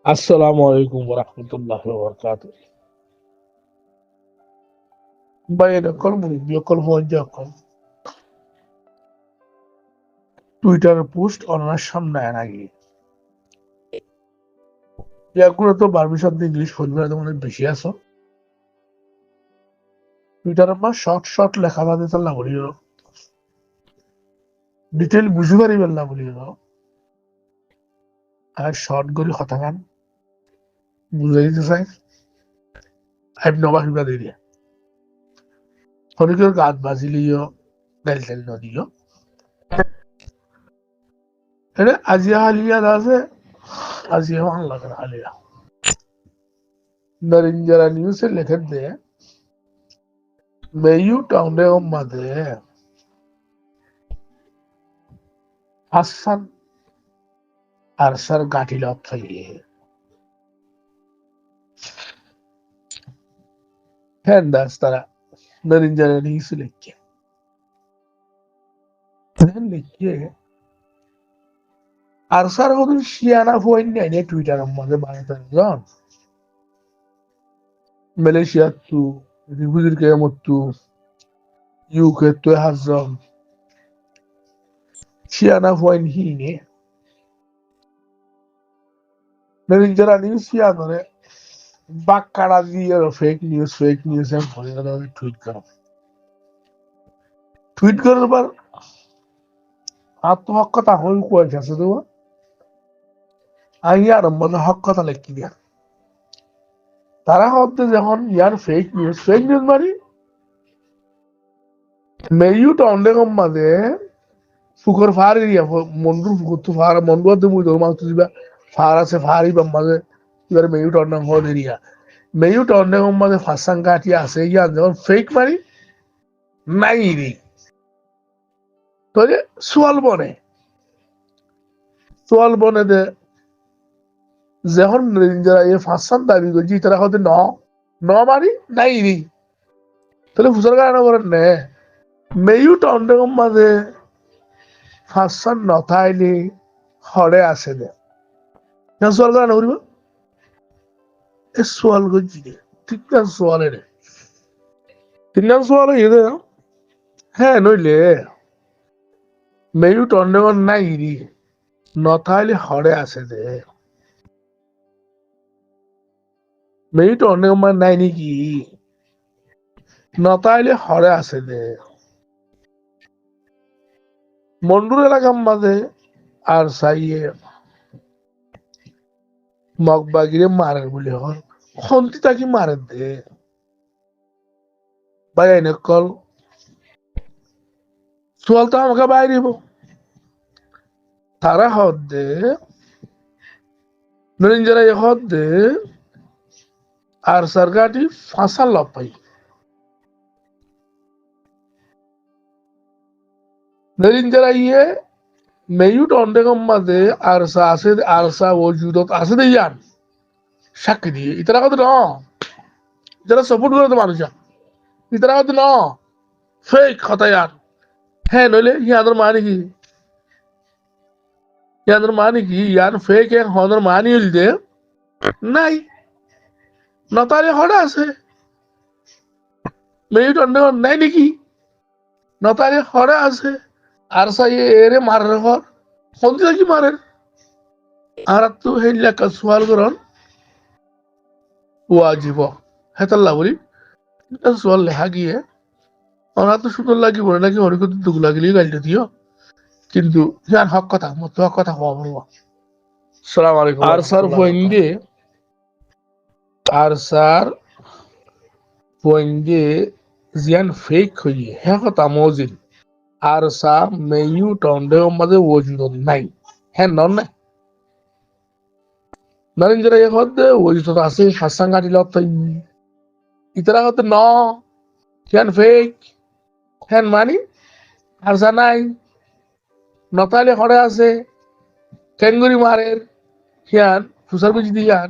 আসসালামু আলাইকুম ওয়া রাহমাতুল্লাহি ওয়া বারাকাতুহু। বাইরে কল মুরব্বি কল মজ্জা কল টুইটারে পোস্ট অনার সামনে আনাগি ইয়াগুলো তো বারবি শব্দ ইংলিশ পরিবার মানে বেশি আছো টুইটারে মা শর্ট লেখা বাদে তাল্লা বলিও ডিটেল বুঝি পারিবেন না বলিও আর শর্ট করে কথা গান বুঝাই দিতে চাই আইব নবা কিবা দিয়ে হরিকের গাত বাজিলিও তেল তেল নদিও এনে আজিয়া হালিয়া আছে আজিয়া ভালো লাগে না হালিয়া নরিঞ্জারা নিউজে লেখে দে মেয়ু টাউনে মাদে হাসান আরসার গাঠিলত থাইয়ে hendas তারা নরিঞ্জারা নিউজ লেখে লেখে আরসার কত শিয়ানা ফোন নিয়ে টুইটারের মধ্যে বানাতে জন মালয়েশিয়া তু রিফিউজির কেমত তু ইউকে তু হাজম শিয়ানা ফোন হিনে নরিঞ্জারা নিউজ শিয়া করে বাক্কারা দিয়ে ফেক নিউজ এম ফলে টুইট করার পর আত্মহক কথা হল কয়েছে তো আর মনে হক কথা লেখি দিয়া তারা হতে যখন ইয়ার ফেক নিউজ মানে মেয়ু টন্ডে কম মাঝে ফুকর ফার এরিয়া মন্ডুর ফুকর তো ফার মন্ডু আদে মুই তোর মাছ দিবা ফার আছে ফারই বাম মাঝে এবার মেয়ু টন্ডে হল এরিয়া মেয়ু টন্ডে কম মাঝে ফাঁসাং কাটি আছে ইয়ার যখন ফেক মারি নাই রে তো যে সোয়াল বনে দে যখন যারা এই ফাঁসান দাবি করছি তারা হতে ন মারি নাই রে তাহলে ফুসর কারণে করেন নে মেয়ু টন্ডে কম মাঝে ফাঁসান নথাইলে হরে আছে দে সোয়াল কারণে করিব এ সোয়াল করছি রে ঠিক না সোয়ালে রে ঠিক না সোয়াল হয়ে হ্যাঁ নইলে মেয়ু টন্ডে কম নাই রে নথাইলে হরে আছে দে মেয়ু টন্ডে কম নাই নাকি নতাইলে হরে আছে দে মন্ডুর এলাকার মাঝে আর সাইয়ে মগবাগিরে মারের বলে হল খন্তি তাকে মারে দে বাইরে কল সোয়াল তো আমাকে বাইরে তারা হদ দে নরিঞ্জারা হদ দে আর সরকারটি ফাঁসা লপাই নরিঞ্জারা ইয়ে মেয়ু টন্ডে কম মাঝে আরসা ও জুদত আছে দে ইয়ান সাক্ষী দিয়ে ইতারা কত ন যারা সাপোর্ট করে তো মানুষ ইতারা কত ন ফেক কথা ইয়ার হ্যাঁ নইলে ইয়াদের মানে কি ইয়ার ফেক এক হদের মানি হইল দে নাই নতারে হড়া আছে মেয়ু টন্ডে নাই নাকি নতারে হড়া আছে আর সাই এরে মারার ঘর কোনদিন কি মারেন আর তো হেলিয়া কাসওয়াল করন ওয়াজিব হেতাল্লা বলি সোয়াল লেখা গিয়ে ওরা তো সুন্দর লাগিব নাকি হরিকত দুঃখ লাগিলে গাইলে দিও কিন্তু ইয়ার হক কথা মতো হক কথা হওয়া বলবো সালাম আলাইকুম আর স্যার পয়েন্টে আর স্যার পয়েন্টে জিয়ান ফেক হইয়ে হ্যাঁ কথা মজিল আর সা মেয়ু টন্ডে মাঝে ওজুদ নাই হ্যাঁ নন না নরেন্দ্র এক হতে ওজুদ আছে হাসান গাড়ি লত ইতরা হতে ন হ্যান ফেক হ্যান মানি আর সা নাই নতালে হরে আছে কেঙ্গুরি মারের হিয়ান ফুসার বুঝি দিয়ান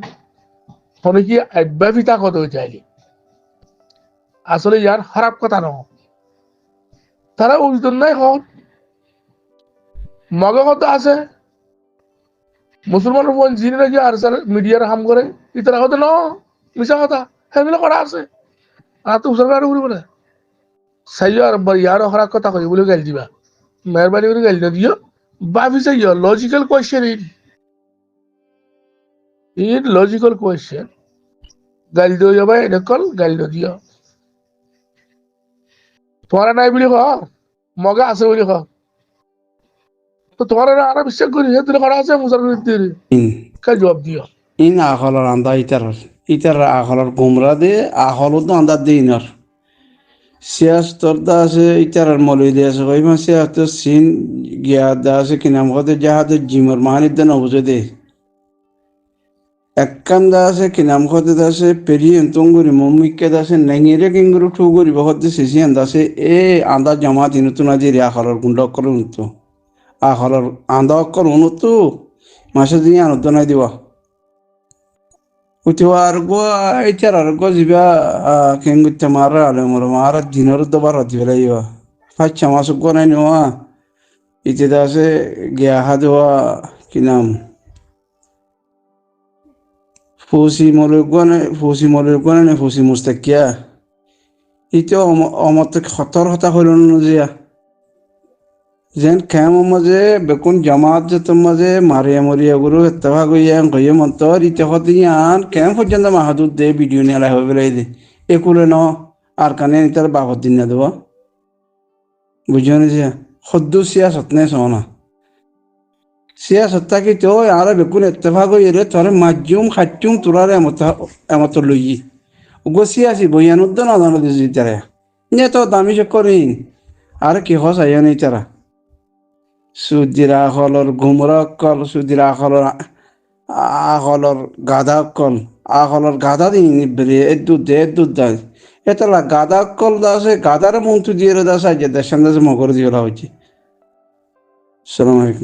হনে কি আব্যাফিতা কত চাইলি আসলে ইয়ার খারাপ কথা ন তারা ওজন নাই হন মগে কত আছে মুসলমান বোন জিনে নাকি আর স্যার মিডিয়ার হাম করে ইতারা কথা ন মিশা কথা হেমিলে করা আছে আর তো হুসার গাড়ি উড়িব না সাইয় আর ইয়ার হরাক কথা কই বলে গাল দিবা মেহরবানি করে গাল দিও বাফি সাইয় logical question in logical question গাল দিও যাবা এনে কল গাল দিও তোমার নাই বলি ক মগা আছে বলি ক তো তোমার আর বিশ্বাস করি হে তুই করা আছে মুসার করে ইন কাল জবাব দিও ইন আখলর আন্দা ইতার আখলর গুমরা দে আখলত আন্দা দে ইনর সিয়াস তরদা আছে ইতার মলই দে আছে কইমা সিয়াস তো সিন গিয়া দা আছে কি নাম কতে জাহাতে জিমর মাহানিদ দেন অবুঝে দে এককান দা আছে কি নাম কতে দা আছে পেরিয়েন তঙ্গুরি মমিকে দা আছে নেঙেরে কিঙ্গুরু ঠুগুরি বহতে সিসিয়ান দা আছে এ আন্দা জামাত ইনুতুনা দি আখলর গুন্ড করে উনতো আখলর আন্দা অক্কর উনুতু মাসে দিন আনুত নাই দিবা উঠিও আর গো ইতার আর গো জিবা কেঙ্গুতে মারা আলে মর মারা দিনর দবার হতি বেলাইবা ফাচ্চা মাস গো নাই নেওয়া ইতে দা আছে গিয়া হা দেওয়া কি নাম ফুসি মলে গনে নে ফুসি মুস্তাকিয়া ইতে অমত খতর হতা হইল নজিয়া যেন খেম মাঝে বেকুন জামাত যেত মাঝে মারিয়া মরিয়া গুরু এত্তভা গইয়া গইয়া মন্তর ইতে হতি আন খেম পর্যন্ত মাহাদুর দে ভিডিও নিয়ে লাই হবে দে একুলে ন আর কানে নিতার বাবদ দিন না দেব বুঝছো না যে সদ্য সিয়াসত নে সোনা সিয়াসত কি তো আর বেকুন এত্তভা গইয়া রে তোরে মাজুম খাচ্চুম তোরারে এমত লইyi গো সিয়াসি বইয়ানুদ্দ না জানো দিছি তারে নে তো দামি করিন আর কি হস আইয়া নেই তারা সুদিরা হলর ঘুমরা কল সুদিরা হলর আহলর গাধা কল আহলর গাধা দিন বেরে এদুদ দাস এতলা গাধা কল দাসে গাধার মন্তু দিয়ে দাস আজ দেশান দাসে মগর দিয়ে হচ্ছে সালাম আলাইকুম